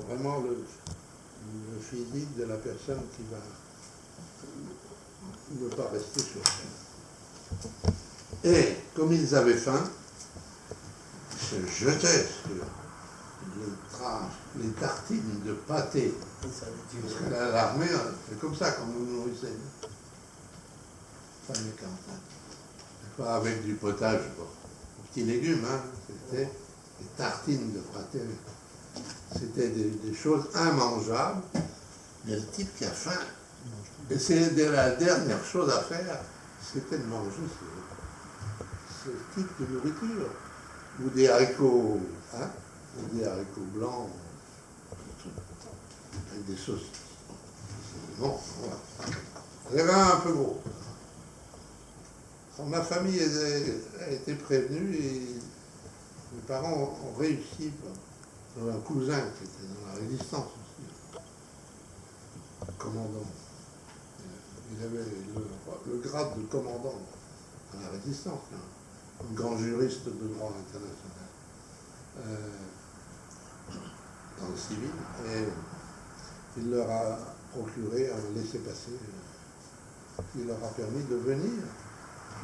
vraiment le physique de la personne qui va ne pas rester sur terre. Et comme ils avaient faim, ils se jetaient sur les tartines de pâté. Parce que l'armée, c'est comme ça qu'on nous nourrissait. Ça, mais pas avec du potage, bon. Petits légumes, hein. C'était des tartines de pâté. C'était des choses immangeables. Mais le type qui a faim, et c'est la dernière chose à faire, c'était de manger ce type de nourriture. Ou des haricots, hein, ou des haricots blancs, avec des sauces. Bon, voilà. J'avais un peu gros. Alors, ma famille a été prévenue et mes parents ont réussi. J'avais un cousin qui était dans la résistance aussi, commandant. Il avait le grade de commandant dans la résistance, un grand juriste de droit international dans le civil, et il leur a procuré un laissez-passer qui leur a permis de venir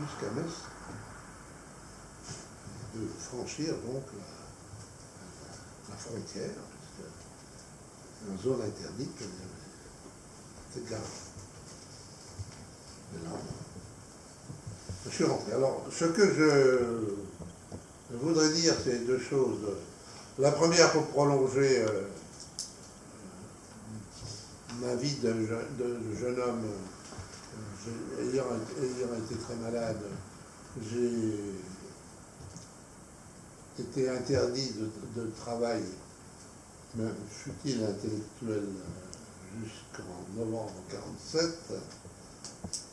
jusqu'à Metz, de franchir donc la frontière, puisque une zone interdite, c'était grave. Et là, je suis rentré. Alors, ce que je voudrais dire, c'est deux choses. La première, pour prolonger ma vie de jeune homme, ayant été très malade, j'ai été interdit de travail, même fut-il intellectuel, jusqu'en novembre 1947.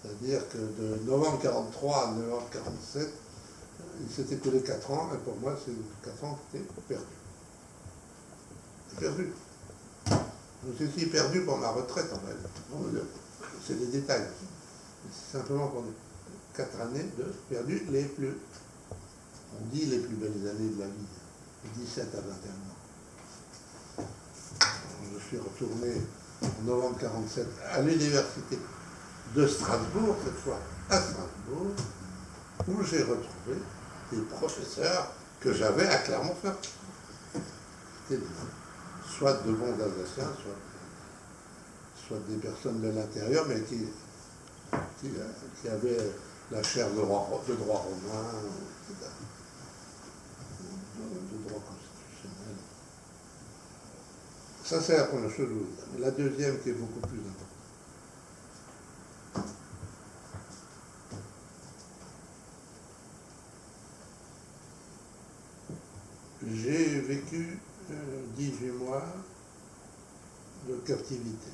C'est-à-dire que de novembre 1943 à novembre 1947, il s'est écoulé 4 ans, et pour moi, c'est 4 ans qui étaient perdus. Perdu. Je suis perdu pour ma retraite, en fait. C'est des détails. C'est simplement pour 4 années de perdu les plus, on dit les plus belles années de la vie, 17 à 21 ans. Je suis retourné en novembre 1947 à l'université de Strasbourg, cette fois à Strasbourg, où j'ai retrouvé des professeurs que j'avais à Clermont-Ferrand. C'était soit de bons Alsaciens, soit des personnes de l'intérieur, mais qui avaient la chaire de droit romain, etc. De droit constitutionnel. Ça, c'est la première chose. La deuxième, qui est beaucoup plus importante. J'ai vécu 18 mois de captivité,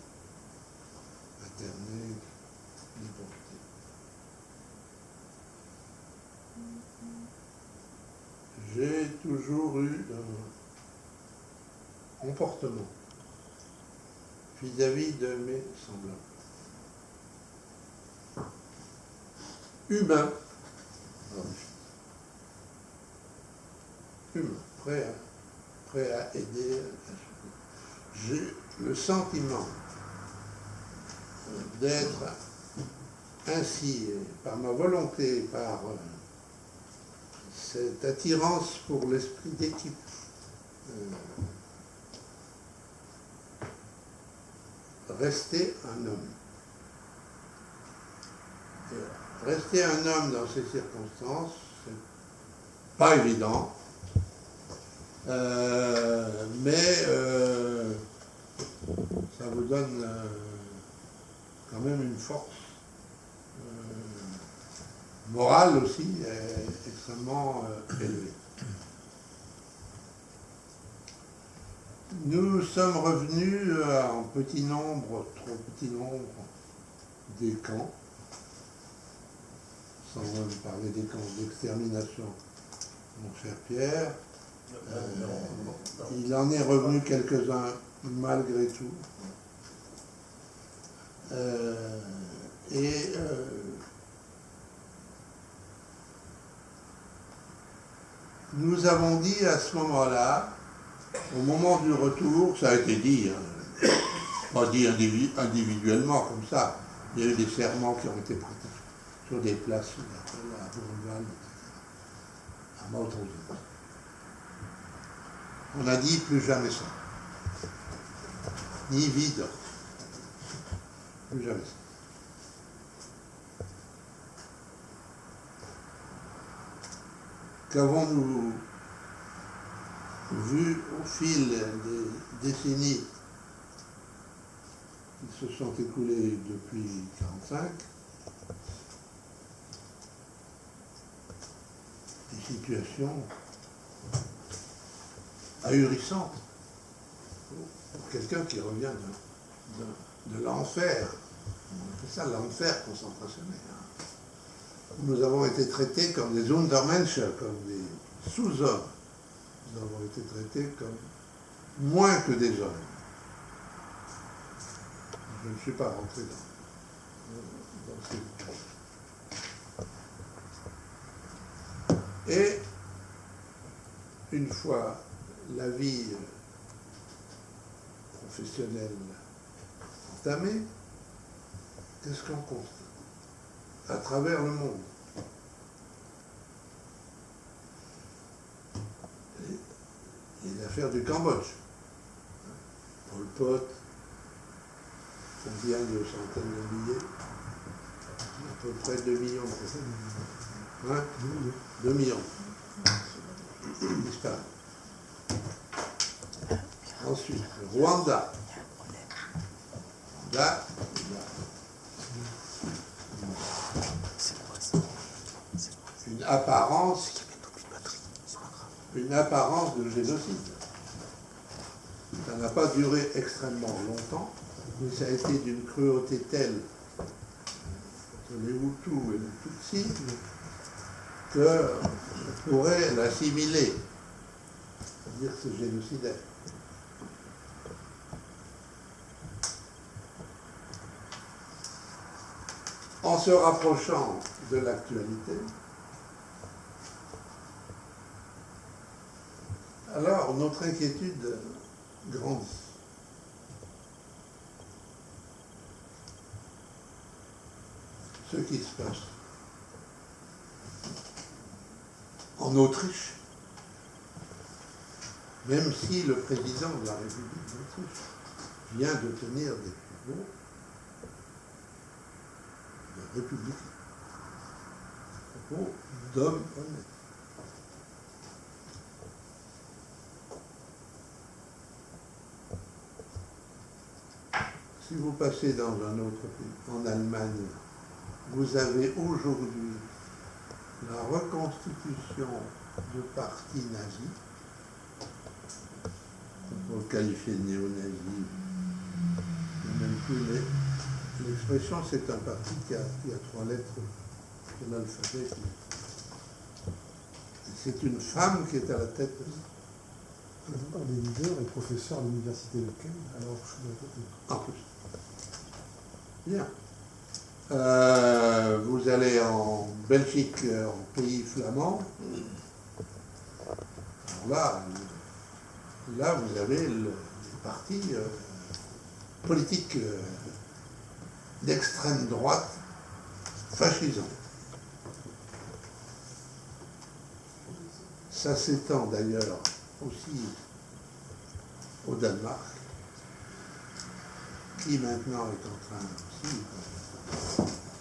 maternelle, déportée. J'ai toujours eu un comportement vis-à-vis de mes semblables. Humain. Humain, prêt à aider. J'ai le sentiment d'être ainsi, par ma volonté, par cette attirance pour l'esprit d'équipe, rester un homme. Et rester un homme dans ces circonstances, c'est pas évident. Mais ça vous donne quand même une force morale aussi extrêmement élevée. Nous sommes revenus en petit nombre, trop petit nombre, des camps, sans même parler des camps d'extermination, mon cher Pierre. Il en est revenu quelques-uns malgré tout. Nous avons dit à ce moment-là, Au moment du retour, ça a été dit, hein, pas dit individuellement comme ça, il y a eu des serments qui ont été prêtés sur des places, à Bourg-Val, à Mauthausen. On a dit plus jamais ça. Ni vide. Plus jamais ça. Qu'avons-nous vu au fil des décennies qui se sont écoulées depuis 1945, des situations ahurissantes pour quelqu'un qui revient de l'enfer. C'est ça l'enfer concentrationnel. Nous avons été traités comme des Untermensch, comme des sous-hommes. Nous avons été traités comme moins que des hommes. Je ne suis pas rentré dans ces détails. Et une fois la vie professionnelle entamée, qu'est-ce qu'on constate à travers le monde? Les affaires du Cambodge. Pol Pot, combien de centaines de milliers? À peu près 2 millions. Hein? 2 millions. Disparu. Ensuite, le Rwanda. Là, une apparence de génocide. Ça n'a pas duré extrêmement longtemps, mais ça a été d'une cruauté telle entre les Hutus et les Tutsis qu'on pourrait l'assimiler, c'est-à-dire que c'est génocidaire. En se rapprochant de l'actualité, alors notre inquiétude grandit. Ce qui se passe en Autriche, même si le président de la République d'Autriche vient de tenir des propos de républicain, des propos d'homme honnête. Si vous passez dans un autre pays, en Allemagne, vous avez aujourd'hui la reconstitution de partis nazis. On peut le qualifier de néo-nazi, même plus, mais l'expression c'est un parti qui a 3 lettres de l'alphabet. C'est une femme qui est à la tête de ça. La plupart des leaders et professeurs à l'université de Köln, alors je suis de côté. En plus. Bien. Vous allez en Belgique, en pays flamand. Alors là vous avez les partis politiques d'extrême droite fascisants. Ça s'étend d'ailleurs aussi au Danemark, qui maintenant est en train aussi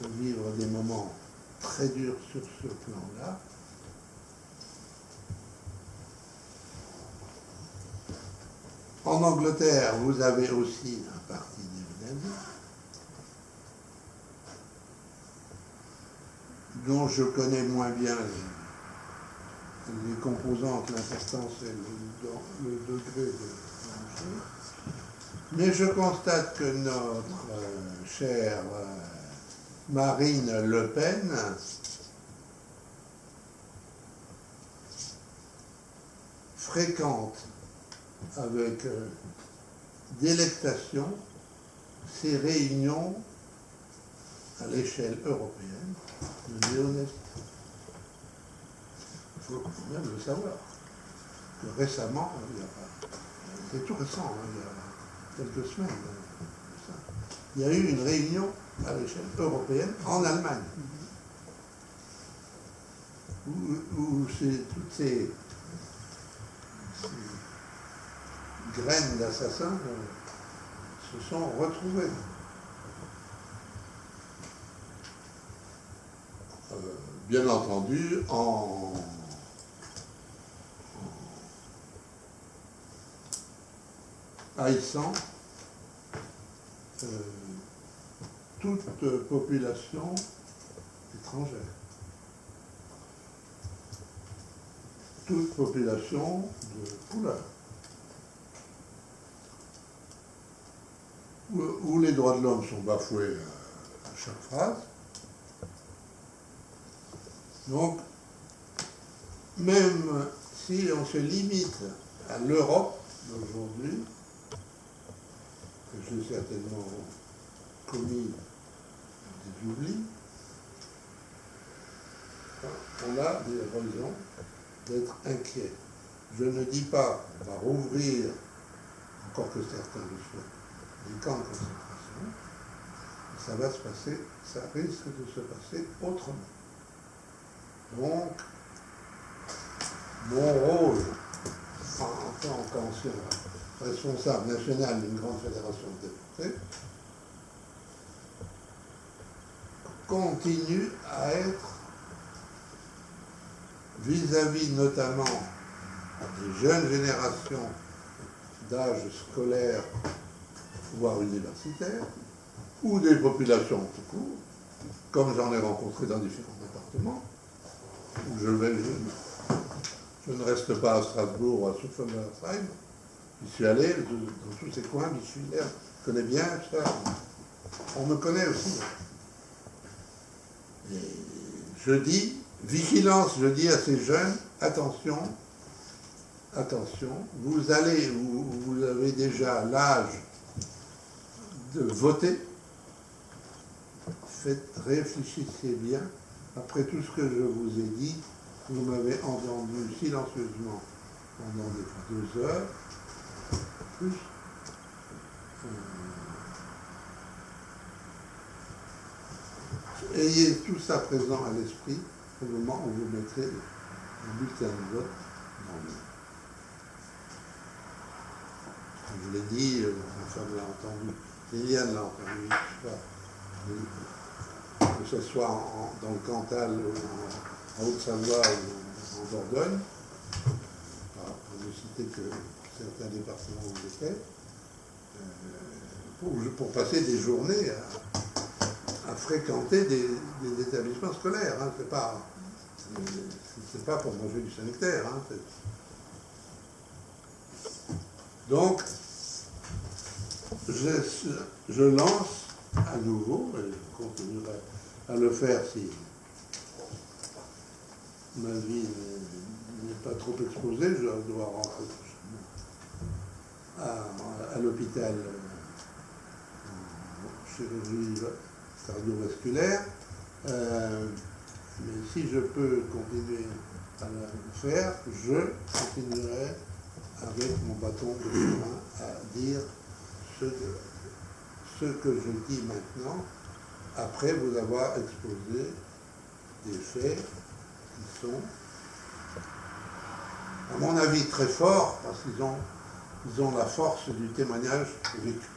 de vivre des moments très durs sur ce plan-là. En Angleterre, vous avez aussi un parti néo-nazi, dont je connais moins bien les composantes, l'importance et le degré de danger. Mais je constate que notre chère Marine Le Pen fréquente avec délectation ces réunions à l'échelle européenne de néo-nazis. Il faut même le savoir. que récemment, c'est tout récent, hein, il y a quelques semaines, il y a eu une réunion à l'échelle européenne en Allemagne, où toutes ces graines d'assassins se sont retrouvées. Bien entendu, en haïssant toute population étrangère, toute population de couleur, où les droits de l'homme sont bafoués à chaque phrase. Donc, même si on se limite à l'Europe d'aujourd'hui, que j'ai certainement commis des oublis, on a des raisons d'être inquiet. Je ne dis pas qu'on va rouvrir, encore que certains le souhaitent, des camps de concentration, ça va se passer, ça risque de se passer autrement. Donc, mon rôle en tant qu'ancien responsable national d'une grande fédération de déportés continue à être vis-à-vis notamment des jeunes générations d'âge scolaire, voire universitaire, ou des populations tout court, comme j'en ai rencontré dans différents départements, où je ne reste pas à Strasbourg ou à Souffenbergsheim, j'y suis allé dans tous ces coins, j'y suis allé, je connais bien ça, on me connaît aussi. Et je dis, vigilance, je dis à ces jeunes, attention, vous avez déjà l'âge de voter, réfléchissez bien, après tout ce que je vous ai dit, vous m'avez entendu silencieusement pendant des fois 2 heures, plus. Ayez tout ça présent à l'esprit au moment où vous mettrez le bulletin de vote dans le... Comme je l'ai dit, ma femme l'a entendu, Liliane l'a entendu, que ce soit dans le Cantal, en Haute-Savoie ou en Dordogne, pour ne citer que certains départements où j'étais, pour passer des journées à fréquenter des établissements scolaires. Hein. C'est pas pour manger du sanitaire. Hein. Donc, je lance à nouveau, et je continuerai à le faire si ma vie n'est pas trop exposée, je dois rentrer à l'hôpital en chirurgie cardiovasculaire, mais si je peux continuer à le faire, je continuerai avec mon bâton de chemin à dire ce que je dis maintenant, après vous avoir exposé des faits qui sont, à mon avis, très forts, parce qu'ils ont la force du témoignage vécu.